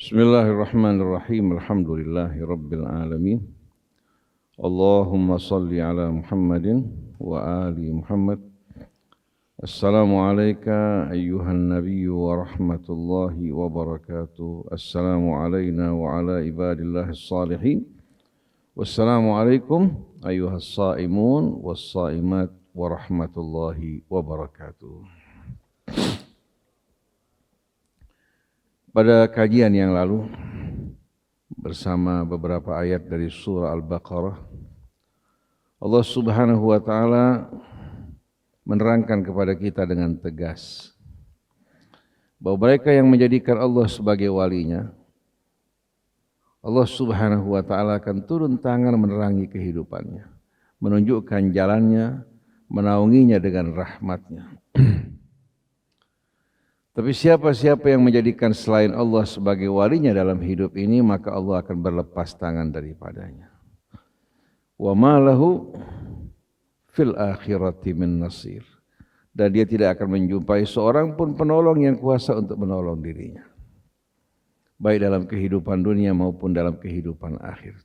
Bismillahirrahmanirrahim. Alhamdulillahi rabbil alamin. Allahumma salli ala Muhammadin wa ali Muhammad. Assalamu alayka ayyuhan nabiyyu wa rahmatullahi wa barakatuh. Assalamu alayna wa ala ibadillahis salihin. Wassalamu alaikum ayyuhas saimun was saimat wa rahmatullahi wa barakatuh. Pada kajian yang lalu bersama beberapa ayat dari surah Al-Baqarah, Allah Subhanahu wa taala menerangkan kepada kita dengan tegas bahwa mereka yang menjadikan Allah sebagai walinya, Allah Subhanahu wa taala akan turun tangan menerangi kehidupannya, menunjukkan jalannya, menaunginya dengan rahmatnya. Tapi siapa-siapa yang menjadikan selain Allah sebagai walinya dalam hidup ini, maka Allah akan berlepas tangan daripadanya. Wa ma lahu fil akhirati min nasir. Dan dia tidak akan menjumpai seorang pun penolong yang kuasa untuk menolong dirinya, baik dalam kehidupan dunia maupun dalam kehidupan akhir.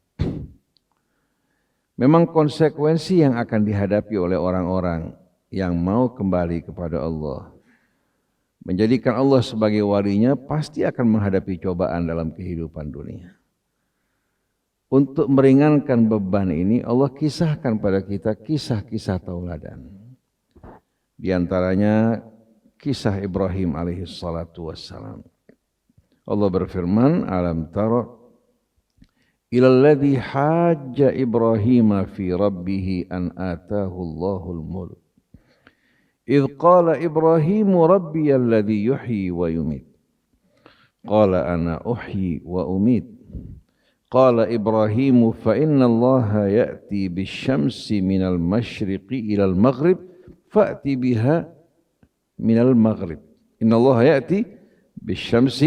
Memang konsekuensi yang akan dihadapi oleh orang-orang yang mau kembali kepada Allah, menjadikan Allah sebagai walinya, pasti akan menghadapi cobaan dalam kehidupan dunia. Untuk meringankan beban ini, Allah kisahkan pada kita kisah-kisah tauladan. Di antaranya kisah Ibrahim alaihi salatu wassalam. Allah berfirman, "Alam tara ilal ladzi hajja Ibrahim fi rabbih an atahu Allahul mulk. إذ قال إبراهيم ربي الذي يحيي ويميت قال أنا أحيي وأميت قال إبراهيم فإن الله يأتي بالشمس من المشرق إلى المغرب فأتي بها من المغرب إن الله يأتي بالشمس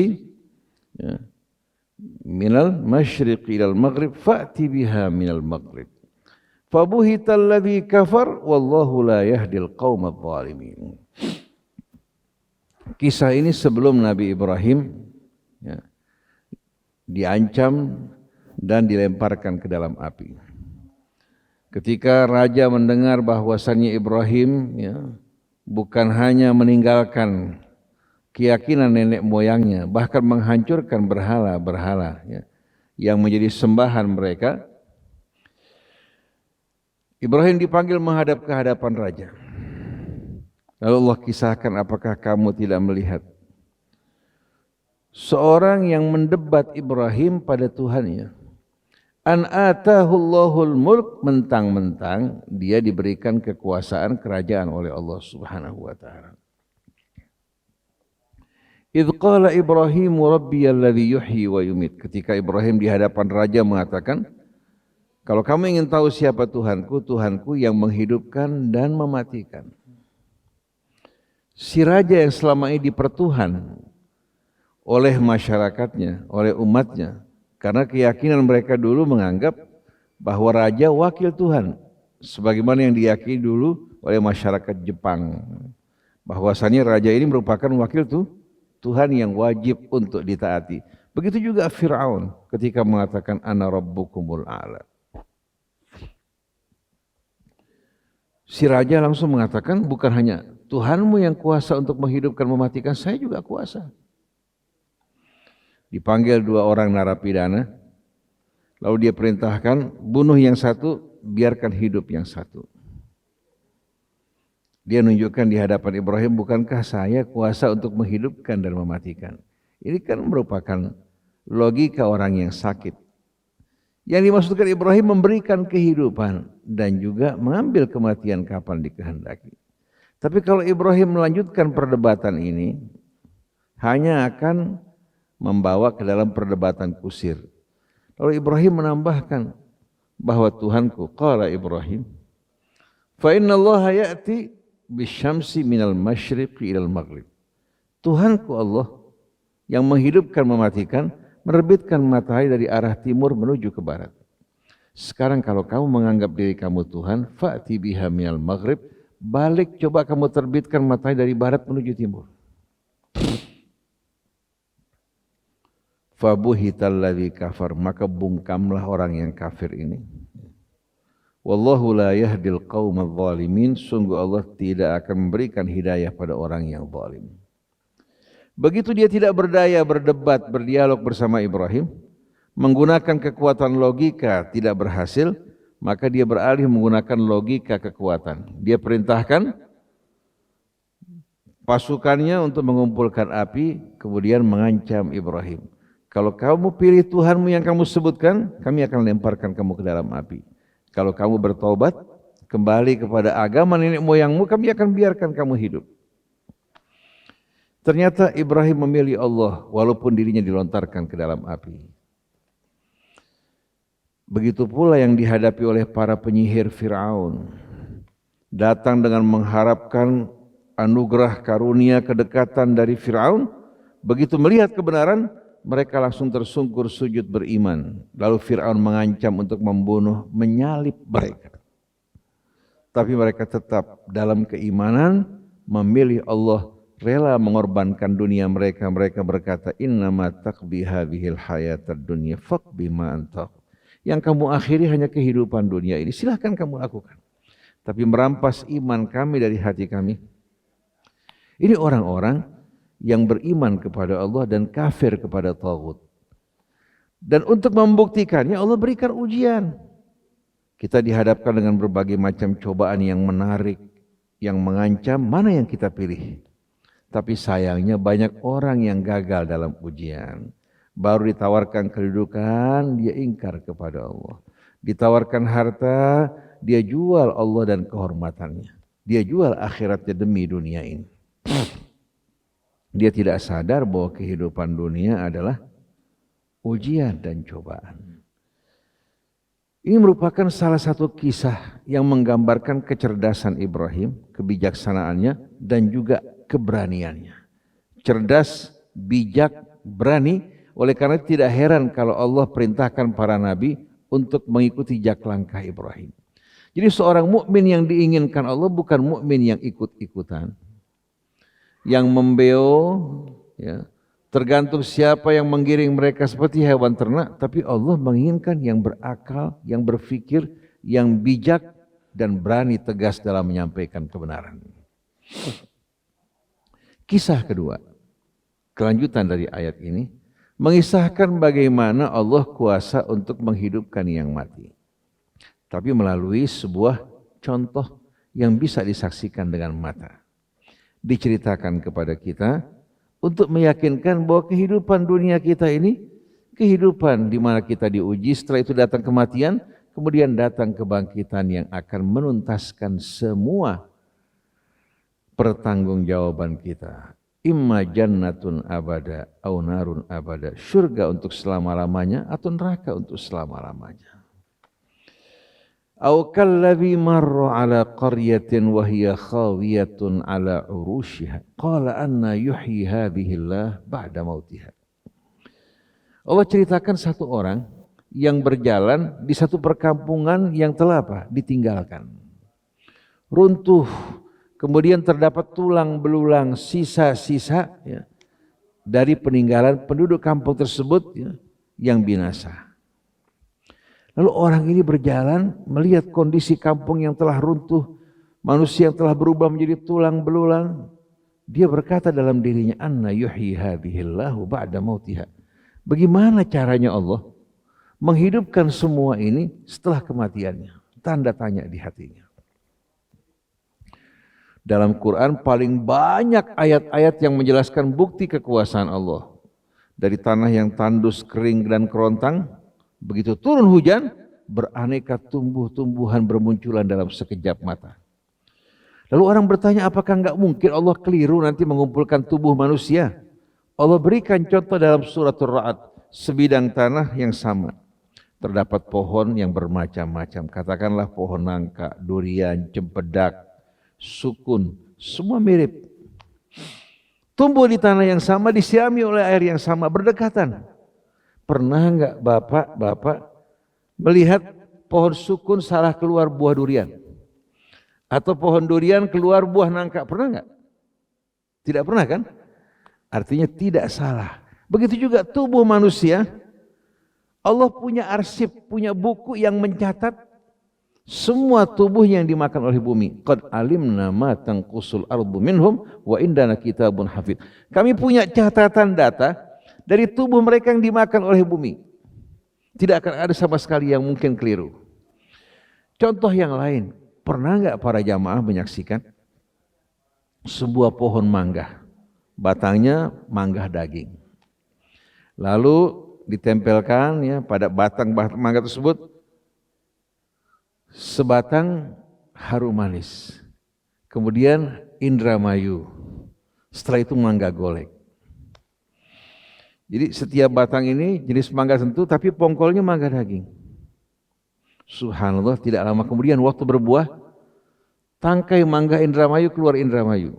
من المشرق إلى المغرب فأتي بها من المغرب Fabuhital ladzi kafar wallahu la yahdil qaumadz zalimin." Kisah ini sebelum Nabi Ibrahim diancam dan dilemparkan ke dalam api. Ketika raja mendengar bahwasannya Ibrahim bukan hanya meninggalkan keyakinan nenek moyangnya, bahkan menghancurkan berhala-berhala yang menjadi sembahan mereka, Ibrahim dipanggil menghadap ke hadapan raja. Lalu Allah kisahkan, apakah kamu tidak melihat seorang yang mendebat Ibrahim pada Tuhannya? An atahullahul mulk, mentang-mentang dia diberikan kekuasaan kerajaan oleh Allah Subhanahu wa taala. Idz qala Ibrahim rabbiyalladzi yuhyi wa yumit. Ketika Ibrahim di hadapan raja mengatakan, kalau kamu ingin tahu siapa Tuhanku, Tuhanku yang menghidupkan dan mematikan. Si raja yang selama ini dipertuhan oleh masyarakatnya, oleh umatnya, karena keyakinan mereka dulu menganggap bahwa raja wakil Tuhan, sebagaimana yang diyakini dulu oleh masyarakat Jepang, bahwasannya raja ini merupakan wakil Tuhan yang wajib untuk ditaati. Begitu juga Fir'aun ketika mengatakan ana rabbukumul a'la. Si raja langsung mengatakan, bukan hanya Tuhanmu yang kuasa untuk menghidupkan mematikan, saya juga kuasa. Dipanggil dua orang narapidana, lalu dia perintahkan, bunuh yang satu, biarkan hidup yang satu. Dia menunjukkan di hadapan Ibrahim, bukankah saya kuasa untuk menghidupkan dan mematikan? Ini kan merupakan logika orang yang sakit. Yang dimaksudkan Ibrahim memberikan kehidupan dan juga mengambil kematian kapan dikehendaki. Tapi kalau Ibrahim melanjutkan perdebatan ini, hanya akan membawa ke dalam perdebatan kusir. Lalu Ibrahim menambahkan bahwa Tuhanku, qala Ibrahim, fa inna Allah ya'ti bisyamsi minal masyriqi ilal maghrib. Tuhanku Allah yang menghidupkan mematikan, menerbitkan matahari dari arah timur menuju ke barat. Sekarang kalau kamu menganggap diri kamu Tuhan, fa'ti biha minal maghrib, balik coba kamu terbitkan matahari dari barat menuju timur. Fabuhital ladzi kafar, maka bungkamlah orang yang kafir ini. Wallahu la yahdil qaumadz zalimin, sungguh Allah tidak akan memberikan hidayah pada orang yang zalim. Begitu dia tidak berdaya berdebat, berdialog bersama Ibrahim, menggunakan kekuatan logika tidak berhasil, maka dia beralih menggunakan logika kekuatan. Dia perintahkan pasukannya untuk mengumpulkan api, kemudian mengancam Ibrahim. Kalau kamu pilih Tuhanmu yang kamu sebutkan, kami akan lemparkan kamu ke dalam api. Kalau kamu bertobat, kembali kepada agama nenek moyangmu, kami akan biarkan kamu hidup. Ternyata Ibrahim memilih Allah, walaupun dirinya dilontarkan ke dalam api. Begitu pula yang dihadapi oleh para penyihir Fir'aun. Datang dengan mengharapkan anugerah karunia kedekatan dari Fir'aun. Begitu melihat kebenaran, mereka langsung tersungkur sujud beriman. Lalu Fir'aun mengancam untuk membunuh, menyalib mereka. Tapi mereka tetap dalam keimanan, memilih Allah, rela mengorbankan dunia mereka. Mereka berkata, innama taqbi hadhil hayatad dunya faqbi ma anta. Yang kamu akhiri hanya kehidupan dunia ini, silahkan kamu lakukan. Tapi merampas iman kami dari hati kami. Ini orang-orang yang beriman kepada Allah dan kafir kepada taghut. Dan untuk membuktikannya Allah berikan ujian. Kita dihadapkan dengan berbagai macam cobaan yang menarik, yang mengancam, mana yang kita pilih. Tapi sayangnya banyak orang yang gagal dalam ujian. Baru ditawarkan kedudukan, dia ingkar kepada Allah. Ditawarkan harta, dia jual Allah dan kehormatannya. Dia jual akhiratnya demi dunia ini. Dia tidak sadar bahwa kehidupan dunia adalah ujian dan cobaan. Ini merupakan salah satu kisah yang menggambarkan kecerdasan Ibrahim, kebijaksanaannya, dan juga keberaniannya. Cerdas, bijak, berani. Oleh karena itu tidak heran kalau Allah perintahkan para nabi untuk mengikuti jejak langkah Ibrahim. Jadi seorang mukmin yang diinginkan Allah bukan mukmin yang ikut-ikutan, yang membeo, ya, tergantung siapa yang menggiring mereka seperti hewan ternak. Tapi Allah menginginkan yang berakal, yang berfikir, yang bijak, dan berani tegas dalam menyampaikan kebenaran. Kisah kedua, kelanjutan dari ayat ini, mengisahkan bagaimana Allah kuasa untuk menghidupkan yang mati. Tapi melalui sebuah contoh yang bisa disaksikan dengan mata. Diceritakan kepada kita untuk meyakinkan bahwa kehidupan dunia kita ini, kehidupan di mana kita diuji, setelah itu datang kematian, kemudian datang kebangkitan yang akan menuntaskan semua pertanggungjawaban kita. Imma jannatun abada au narun abada, surga untuk selama-lamanya atau neraka untuk selama-lamanya. Au kallazi marra ala qaryatin wa hiya khawiyatun ala urushiha qala anna yuhyi hadhihi Allah ba'da mautiha. Allah ceritakan satu orang yang berjalan di satu perkampungan yang telah ditinggalkan. Runtuh. Kemudian terdapat tulang belulang, sisa-sisa, ya, dari peninggalan penduduk kampung tersebut, ya, yang binasa. Lalu orang ini berjalan melihat kondisi kampung yang telah runtuh, manusia yang telah berubah menjadi tulang belulang. Dia berkata dalam dirinya, anna yuhyi hadhillahu ba'da mautiha. Bagaimana caranya Allah menghidupkan semua ini setelah kematiannya? Tanda tanya di hatinya. Dalam Quran paling banyak ayat-ayat yang menjelaskan bukti kekuasaan Allah. Dari tanah yang tandus, kering dan kerontang, begitu turun hujan, beraneka tumbuh-tumbuhan bermunculan dalam sekejap mata. Lalu orang bertanya, apakah enggak mungkin Allah keliru nanti mengumpulkan tubuh manusia? Allah berikan contoh dalam surat Ar-Ra'd, sebidang tanah yang sama. Terdapat pohon yang bermacam-macam, katakanlah pohon nangka, durian, cempedak, sukun, semua mirip. Tumbuh di tanah yang sama, disirami oleh air yang sama, berdekatan. Pernah enggak bapak-bapak melihat pohon sukun salah keluar buah durian? Atau pohon durian keluar buah nangka? Pernah enggak? Tidak pernah kan? Artinya tidak salah. Begitu juga tubuh manusia, Allah punya arsip, punya buku yang mencatat semua tubuh yang dimakan oleh bumi. Qad alimna ma tanqusul ardu minhum wa indana kitabun hafid. Kami punya catatan data dari tubuh mereka yang dimakan oleh bumi. Tidak akan ada sama sekali yang mungkin keliru. Contoh yang lain, pernah nggak para jamaah menyaksikan sebuah pohon mangga, batangnya mangga daging, lalu ditempelkan ya pada batang mangga tersebut sebatang harum manis, kemudian indramayu, setelah itu mangga golek. Jadi setiap batang ini jenis mangga tentu, tapi pongkolnya mangga daging. Subhanallah, tidak lama kemudian waktu berbuah, tangkai mangga indramayu keluar indramayu,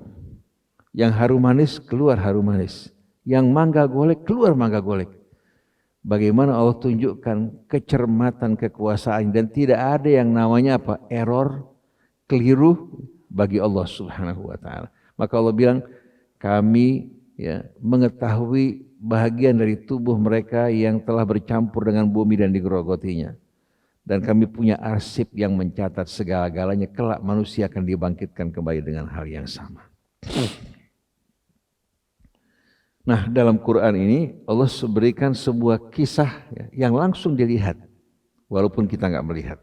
yang harum manis keluar harum manis, yang mangga golek keluar mangga golek. Bagaimana Allah tunjukkan kecermatan kekuasaan, dan tidak ada yang namanya apa? Error, keliru bagi Allah Subhanahu wa taala. Maka Allah bilang, kami ya mengetahui bahagian dari tubuh mereka yang telah bercampur dengan bumi dan digerogotinya. Dan kami punya arsip yang mencatat segala-galanya, kelak manusia akan dibangkitkan kembali dengan hal yang sama. Nah, dalam Quran ini Allah berikan sebuah kisah yang langsung dilihat, walaupun kita nggak melihat.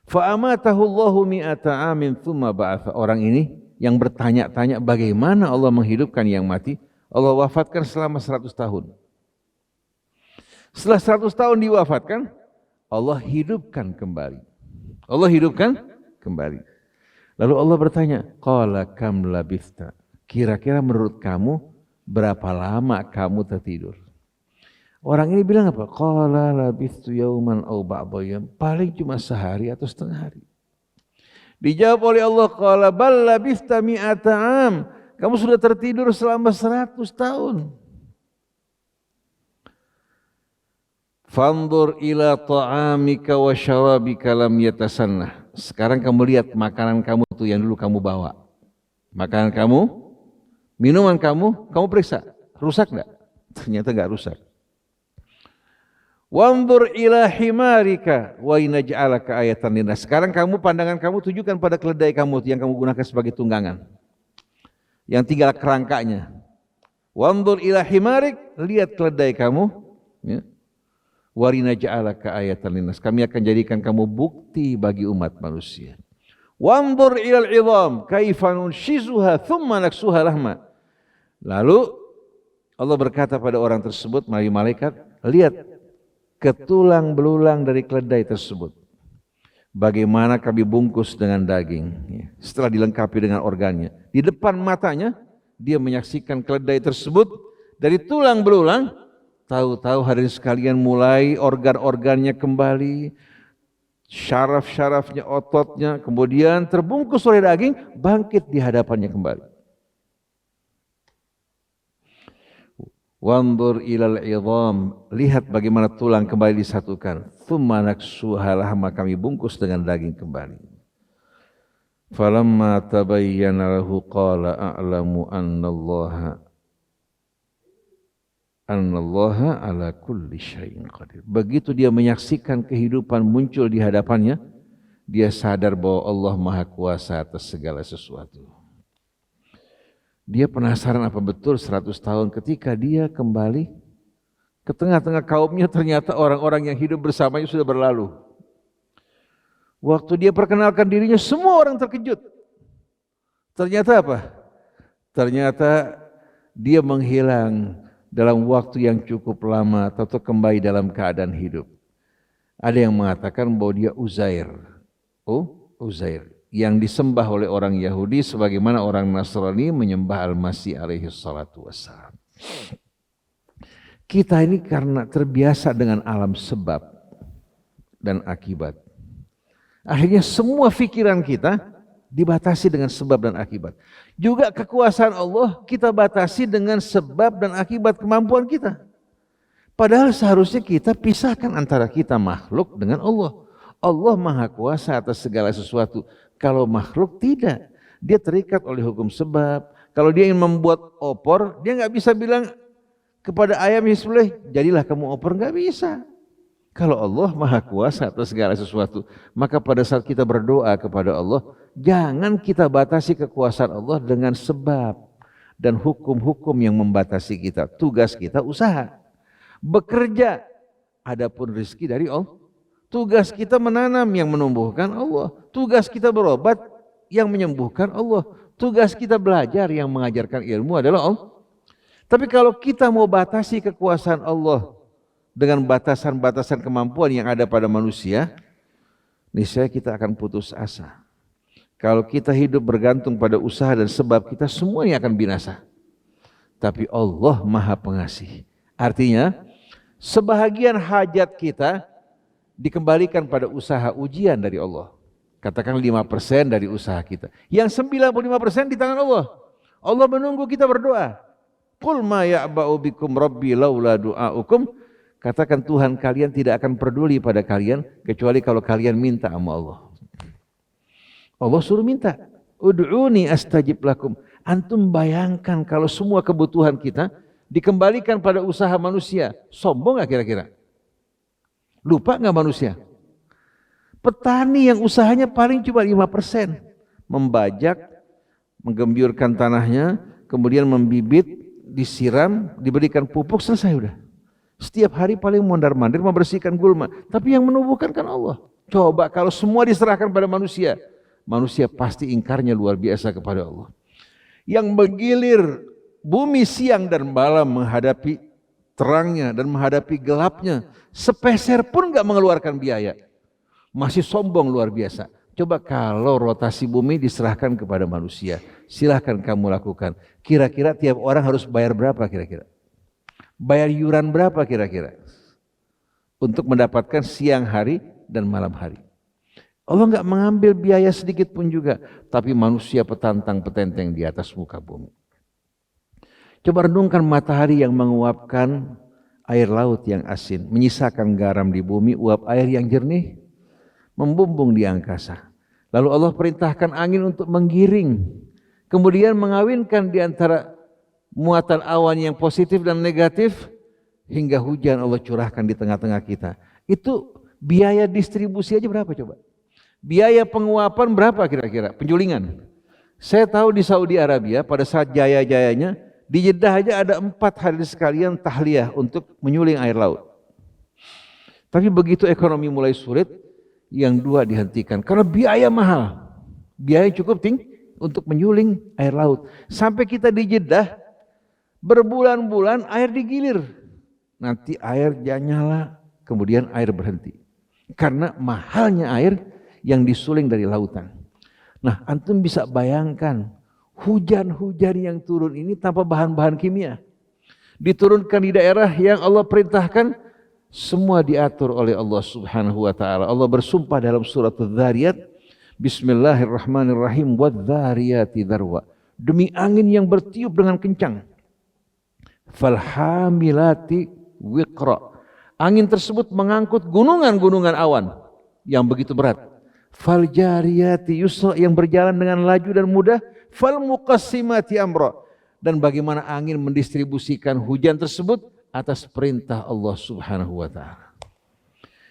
Fa'amatahu Allahu mi'ata amin tsumma ba'atha. Orang ini yang bertanya-tanya bagaimana Allah menghidupkan yang mati, Allah wafatkan selama 100 tahun. Setelah 100 tahun diwafatkan, Allah hidupkan kembali. Allah hidupkan kembali. Lalu Allah bertanya, qala kam labithta? Kira-kira menurut kamu berapa lama kamu tertidur? Orang ini bilang apa? Qala labithtu yauman aw ba'dha yaum. Paling cuma sehari atau setengah hari. Dijawab oleh Allah, qala bal labithta mi'ata am. Kamu sudah tertidur selama 100 tahun. Fanzur ila ta'amika wa syarabika lam yatasannah. Sekarang kamu lihat makanan kamu itu yang dulu kamu bawa. Makanan kamu, minuman kamu periksa, rusak enggak? Ternyata enggak rusak. Wanzur ila himarika wa inaj'alaka ayatan linnas. Sekarang kamu, pandangan kamu tujukan pada keledai kamu yang kamu gunakan sebagai tunggangan, yang tinggal kerangkanya. Wanzur ila himarik, lihat keledai kamu, ya. Warina ja'alaka ayatan linnas. Kami akan jadikan kamu bukti bagi umat manusia. Wanzur ilal 'idham kaifa nunshizuha thumma naksuha lahma. Lalu Allah berkata pada orang tersebut melalui malaikat, lihat ke tulang belulang dari keledai tersebut. Bagaimana kami bungkus dengan daging. Setelah dilengkapi dengan organnya, di depan matanya dia menyaksikan keledai tersebut dari tulang belulang. Tahu-tahu hadirin sekalian, mulai organ-organnya kembali, syaraf-syarafnya, ototnya, kemudian terbungkus oleh daging, bangkit di hadapannya kembali. Wanzur ilal 'idham, lihat bagaimana tulang kembali disatukan. Tsumma naksuha lahma, kami bungkus dengan daging kembali. Falamma tabayyana lahu qala a'lamu annallaha ala kulli syai'in qadir. Begitu dia menyaksikan kehidupan muncul di hadapannya, dia sadar bahwa Allah Maha Kuasa atas segala sesuatu. Dia penasaran apa betul 100 tahun ketika dia kembali ke tengah-tengah kaumnya, ternyata orang-orang yang hidup bersamanya sudah berlalu. Waktu dia perkenalkan dirinya, semua orang terkejut. Ternyata apa? Ternyata dia menghilang dalam waktu yang cukup lama atau kembali dalam keadaan hidup. Ada yang mengatakan bahwa dia Uzair. Uzair yang disembah oleh orang Yahudi sebagaimana orang Nasrani menyembah Al-Masih alaihi salatu wassalam. Kita ini karena terbiasa dengan alam sebab dan akibat. Akhirnya semua pikiran kita dibatasi dengan sebab dan akibat. Juga kekuasaan Allah kita batasi dengan sebab dan akibat kemampuan kita. Padahal seharusnya kita pisahkan antara kita makhluk dengan Allah. Allah Maha Kuasa atas segala sesuatu. Kalau makhluk tidak, dia terikat oleh hukum sebab. Kalau dia ingin membuat opor, dia nggak bisa bilang Kepada ayam yang disembelih, jadilah kamu opor, nggak bisa. Kalau Allah Maha Kuasa atas segala sesuatu, maka pada saat kita berdoa kepada Allah, jangan kita batasi kekuasaan Allah dengan sebab dan hukum-hukum yang membatasi kita. Tugas kita usaha, bekerja, adapun rezeki dari Allah. Tugas kita menanam, yang menumbuhkan Allah. Tugas kita berobat, yang menyembuhkan Allah. Tugas kita belajar, yang mengajarkan ilmu adalah Allah. Tapi kalau kita mau batasi kekuasaan Allah dengan batasan-batasan kemampuan yang ada pada manusia, niscaya kita akan putus asa. Kalau kita hidup bergantung pada usaha dan sebab, kita semuanya akan binasa. Tapi Allah Maha Pengasih. Artinya, sebahagian hajat kita dikembalikan pada usaha ujian dari Allah. Katakan 5% dari usaha kita. Yang 95% di tangan Allah. Allah menunggu kita berdoa. Qul ma ya'ba'u bikum rabbi laula du'aukum. Katakan Tuhan kalian tidak akan peduli pada kalian kecuali kalau kalian minta sama Allah. Allah suruh minta. Ud'uni astajib lakum. Antum bayangkan kalau semua kebutuhan kita dikembalikan pada usaha manusia. Sombong gak kira-kira? Lupa gak manusia? Petani yang usahanya paling cuma 5%. Membajak, menggembyurkan tanahnya, kemudian membibit, disiram, diberikan pupuk, selesai udah. Setiap hari paling mondar-mandir membersihkan gulma. Tapi yang menumbuhkan kan Allah. Coba kalau semua diserahkan pada manusia, manusia pasti ingkarnya luar biasa kepada Allah. Yang menggilir bumi siang dan malam menghadapi terangnya dan menghadapi gelapnya, sepeser pun gak mengeluarkan biaya. Masih sombong luar biasa. Coba kalau rotasi bumi diserahkan kepada manusia, silahkan kamu lakukan. Kira-kira tiap orang harus bayar berapa kira-kira? Bayar iuran berapa kira-kira? Untuk mendapatkan siang hari dan malam hari. Allah enggak mengambil biaya sedikit pun juga. Tapi manusia petantang petenteng di atas muka bumi. Coba renungkan matahari yang menguapkan air laut yang asin. Menyisakan garam di bumi, uap air yang jernih. Membumbung di angkasa. Lalu Allah perintahkan angin untuk menggiring. Kemudian mengawinkan di antara muatan awan yang positif dan negatif. Hingga hujan Allah curahkan di tengah-tengah kita. Itu biaya distribusi aja berapa coba? Biaya penguapan berapa kira-kira? Penjulingan. Saya tahu di Saudi Arabia pada saat jaya-jayanya, di Jeddah aja ada 4 hari sekalian tahliyah untuk menyuling air laut. Tapi begitu ekonomi mulai sulit, yang 2 dihentikan karena biaya mahal. Biaya cukup tinggi untuk menyuling air laut. Sampai kita di Jeddah berbulan-bulan air digilir. Nanti air nyala, kemudian air berhenti. Karena mahalnya air yang disuling dari lautan. Nah, antum bisa bayangkan hujan-hujan yang turun ini tanpa bahan-bahan kimia. Diturunkan di daerah yang Allah perintahkan. Semua diatur oleh Allah Subhanahu wa taala. Allah bersumpah dalam surat Adz-Dzariyat, Bismillahirrahmanirrahim, wadz-dzariyati dzarwa. Demi angin yang bertiup dengan kencang. Falhamilati wiqra. Angin tersebut mengangkut gunungan-gunungan awan yang begitu berat. Faljariyati yusra, yang berjalan dengan laju dan mudah. Falmuqassimati amra. Dan bagaimana angin mendistribusikan hujan tersebut atas perintah Allah Subhanahu wa taala.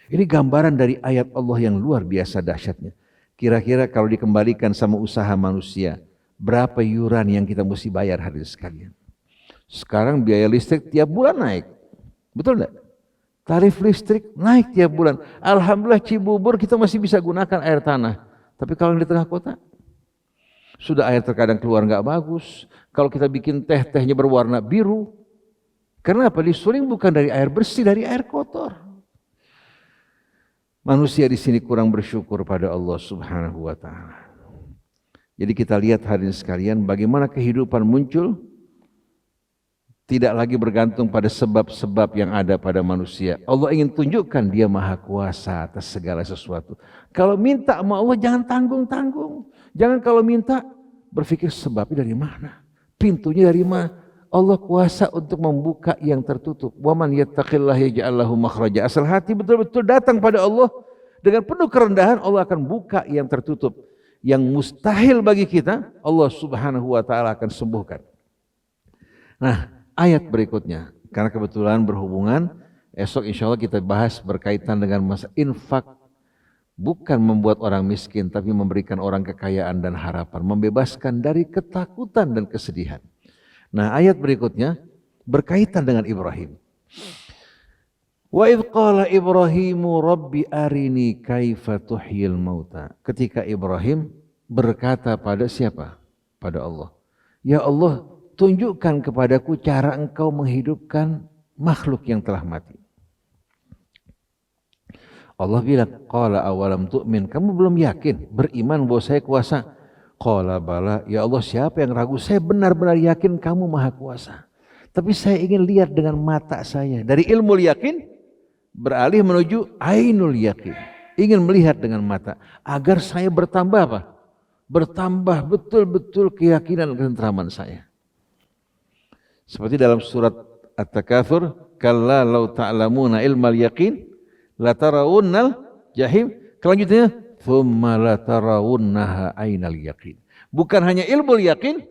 Ini gambaran dari ayat Allah yang luar biasa dahsyatnya. Kira-kira kalau dikembalikan sama usaha manusia, berapa iuran yang kita mesti bayar hari sekalian? Sekarang biaya listrik tiap bulan naik. Betul enggak? Tarif listrik naik tiap bulan. Alhamdulillah Cibubur kita masih bisa gunakan air tanah. Tapi kalau di tengah kota, sudah air terkadang keluar enggak bagus. Kalau kita bikin teh-tehnya berwarna biru. Karena apa? Disuling bukan dari air bersih, dari air kotor. Manusia di sini kurang bersyukur pada Allah Subhanahu wa taala. Jadi kita lihat hadirin sekalian bagaimana kehidupan muncul tidak lagi bergantung pada sebab-sebab yang ada pada manusia. Allah ingin tunjukkan Dia Maha Kuasa atas segala sesuatu. Kalau minta sama Allah jangan tanggung-tanggung. Jangan kalau minta berpikir sebabnya dari mana, pintunya dari mana. Allah kuasa untuk membuka yang tertutup. Wa man yattaqillaha yaj'al lahu makhraja. Asal hati betul-betul datang pada Allah dengan penuh kerendahan, Allah akan buka yang tertutup. Yang mustahil bagi kita, Allah Subhanahu wa taala akan sembuhkan. Nah, ayat berikutnya. Karena kebetulan berhubungan, esok insya Allah kita bahas berkaitan dengan masa infak. Bukan membuat orang miskin, tapi memberikan orang kekayaan dan harapan. Membebaskan dari ketakutan dan kesedihan. Nah, ayat berikutnya berkaitan dengan Ibrahim. Wa idh qala Ibrahimu rabbi arini kaifa tuhyil mauta. Ketika Ibrahim berkata pada siapa? Pada Allah. Ya Allah, tunjukkan kepadaku cara engkau menghidupkan makhluk yang telah mati. Allah bilang, qala awalam tu'min, kamu belum yakin, beriman bahwa saya kuasa? Qala bala, ya Allah siapa yang ragu? Saya benar-benar yakin kamu maha kuasa. Tapi saya ingin lihat dengan mata saya. Dari ilmu yakin, beralih menuju ainul yakin. Ingin melihat dengan mata. Agar saya bertambah apa? Bertambah betul-betul keyakinan dan ketenteraman saya. Seperti dalam surat At-Takatsur, kalla law ta'lamuna ilmal yaqin latarawunnal jahim. Kelanjutannya thumma latarawunnaha ainal yaqin. Bukan hanya ilmu yakin,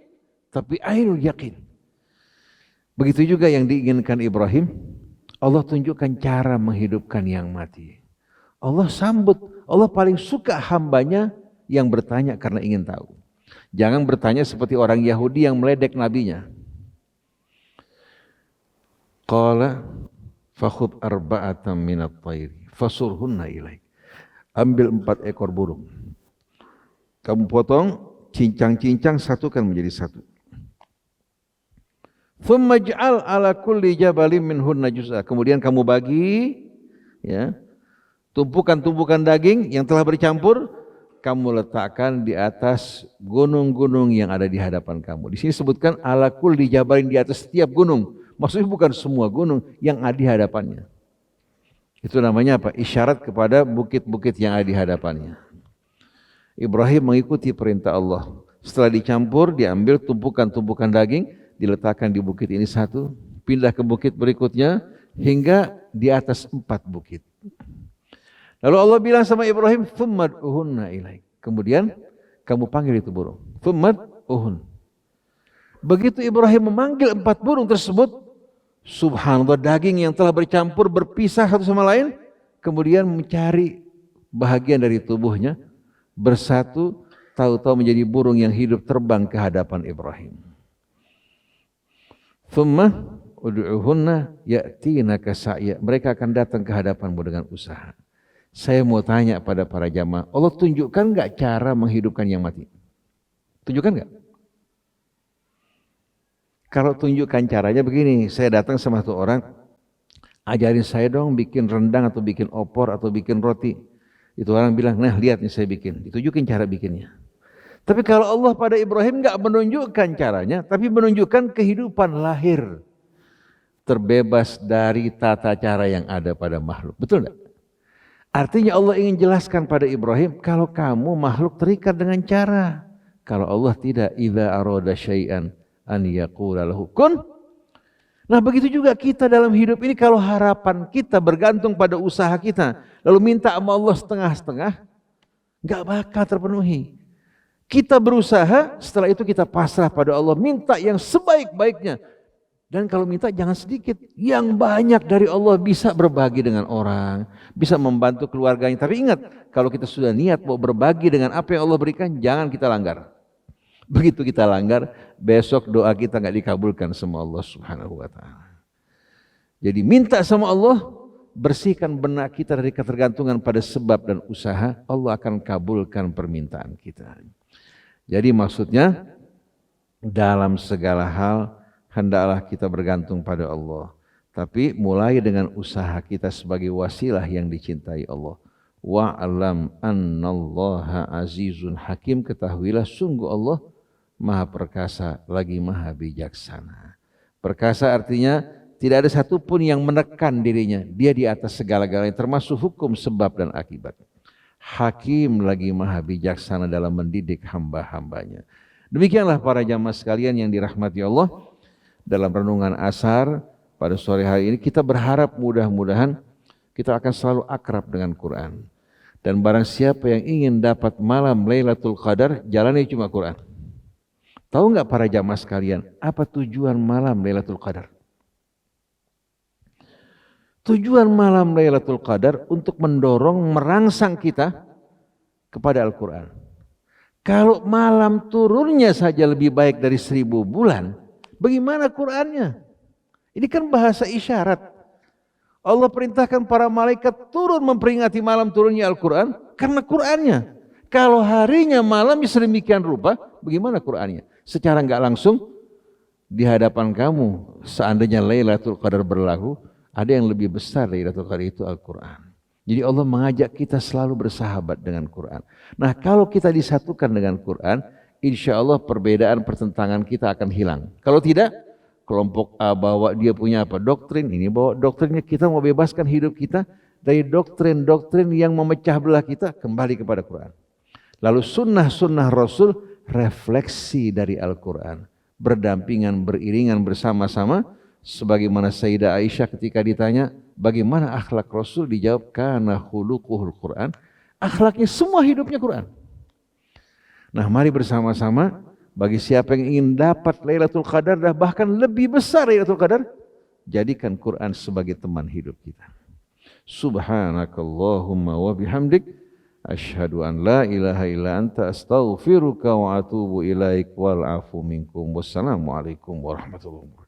tapi ainul yakin. Begitu juga yang diinginkan Ibrahim, Allah tunjukkan cara menghidupkan yang mati. Allah sambut, Allah paling suka hambanya yang bertanya karena ingin tahu. Jangan bertanya seperti orang Yahudi yang meledek nabinya. Qala fakhud arba'atan minat tayri fasurhunna ilaik. Ambil 4 ekor burung. Kamu potong, cincang-cincang, satukan menjadi satu. Thumma ja'al ala kulli jabalin minhunna juz'a. Kemudian kamu bagi ya, tumpukan-tumpukan daging yang telah bercampur, kamu letakkan di atas gunung-gunung yang ada di hadapan kamu. Di sini sebutkan ala kulli jabalin, di atas setiap gunung. Maksudnya bukan semua gunung yang ada di hadapannya. Itu namanya apa? Isyarat kepada bukit-bukit yang ada di hadapannya. Ibrahim mengikuti perintah Allah. Setelah dicampur, diambil tumpukan-tumpukan daging, diletakkan di bukit ini satu, pindah ke bukit berikutnya, hingga di atas 4 bukit. Lalu Allah bilang sama Ibrahim, "Tsummad'uhunna ilaik." Kemudian kamu panggil itu burung. Tsummad'uhun. Begitu Ibrahim memanggil 4 burung tersebut, subhanallah, daging yang telah bercampur berpisah satu sama lain, kemudian mencari bahagian dari tubuhnya, bersatu, tahu-tahu menjadi burung yang hidup terbang ke hadapan Ibrahim. Thumma ud'uhunna ya'tinaka sa'ya. Mereka akan datang ke hadapanmu dengan usaha. Saya mau tanya pada para jamaah, Allah tunjukkan enggak cara menghidupkan yang mati? Tunjukkan enggak? Kalau tunjukkan caranya begini, saya datang sama satu orang, ajarin saya dong bikin rendang atau bikin opor atau bikin roti. Itu orang bilang, nah lihat nih saya bikin, ditunjukin cara bikinnya. Tapi kalau Allah pada Ibrahim enggak menunjukkan caranya, tapi menunjukkan kehidupan lahir, terbebas dari tata cara yang ada pada makhluk. Betul enggak? Artinya Allah ingin jelaskan pada Ibrahim, kalau kamu makhluk terikat dengan cara. Kalau Allah tidak, idza arada syai'an an yaqula lahu kun. Nah begitu juga kita dalam hidup ini, kalau harapan kita bergantung pada usaha kita, lalu minta sama Allah setengah-setengah, enggak bakal terpenuhi. Kita berusaha, setelah itu kita pasrah pada Allah, minta yang sebaik-baiknya. Dan kalau minta jangan sedikit, yang banyak dari Allah, bisa berbagi dengan orang, bisa membantu keluarganya. Tapi ingat, kalau kita sudah niat mau berbagi dengan apa yang Allah berikan, jangan kita langgar. Begitu kita langgar, besok doa kita nggak dikabulkan sama Allah Subhanahu wa ta'ala. Jadi minta sama Allah, bersihkan benak kita dari ketergantungan pada sebab dan usaha, Allah akan kabulkan permintaan kita. Jadi maksudnya, dalam segala hal, hendaklah kita bergantung pada Allah. Tapi mulai dengan usaha kita sebagai wasilah yang dicintai Allah. Wa'alam annallaha azizun hakim. Ketahuilah sungguh Allah maha perkasa lagi maha bijaksana. Perkasa artinya tidak ada satupun yang menekan dirinya. Dia di atas segala-galanya, termasuk hukum sebab dan akibat. Hakim lagi maha bijaksana dalam mendidik hamba-hambanya. Demikianlah para jamaah sekalian yang dirahmati Allah. Dalam renungan asar pada sore hari ini, kita berharap mudah-mudahan kita akan selalu akrab dengan Quran. Dan barang siapa yang ingin dapat malam Lailatul Qadar, jalannya cuma Quran. Tahu nggak para jamaah sekalian, apa tujuan malam Lailatul Qadar? Tujuan malam Lailatul Qadar untuk mendorong, merangsang kita kepada Al-Quran. Kalau malam turunnya saja lebih baik dari 1000 bulan, bagaimana Qur'annya? Ini kan bahasa isyarat. Allah perintahkan para malaikat turun memperingati malam turunnya Al-Quran karena Qur'annya. Kalau harinya malamnya sedemikian rupa, bagaimana Qur'annya? Secara nggak langsung di hadapan kamu, seandainya Lailatul Qadar berlaku, ada yang lebih besar Lailatul Qadar itu Al-Quran. Jadi Allah mengajak kita selalu bersahabat dengan Quran. Nah kalau kita disatukan dengan Quran, insya Allah perbedaan pertentangan kita akan hilang. Kalau tidak, kelompok A bawa dia punya apa? Doktrin, ini bawa doktrinnya. Kita mau bebaskan hidup kita dari doktrin-doktrin yang memecah belah kita, kembali kepada Quran. Lalu sunnah-sunnah Rasul, refleksi dari Al-Quran. Berdampingan, beriringan bersama-sama. Sebagaimana Sayyidah Aisyah ketika ditanya, bagaimana akhlak Rasul? Dijawab, kana khuluquhul Quran. Akhlaknya semua hidupnya Quran. Nah mari bersama-sama, bagi siapa yang ingin dapat Lailatul Qadar, bahkan lebih besar Lailatul Qadar, jadikan Quran sebagai teman hidup kita. Subhanakallahumma wa bihamdik, asyhadu an la ilaha illa anta astaghfiruka wa atubu ilaik wal afu minkum. Wassalamualaikum warahmatullahi wabarakatuh.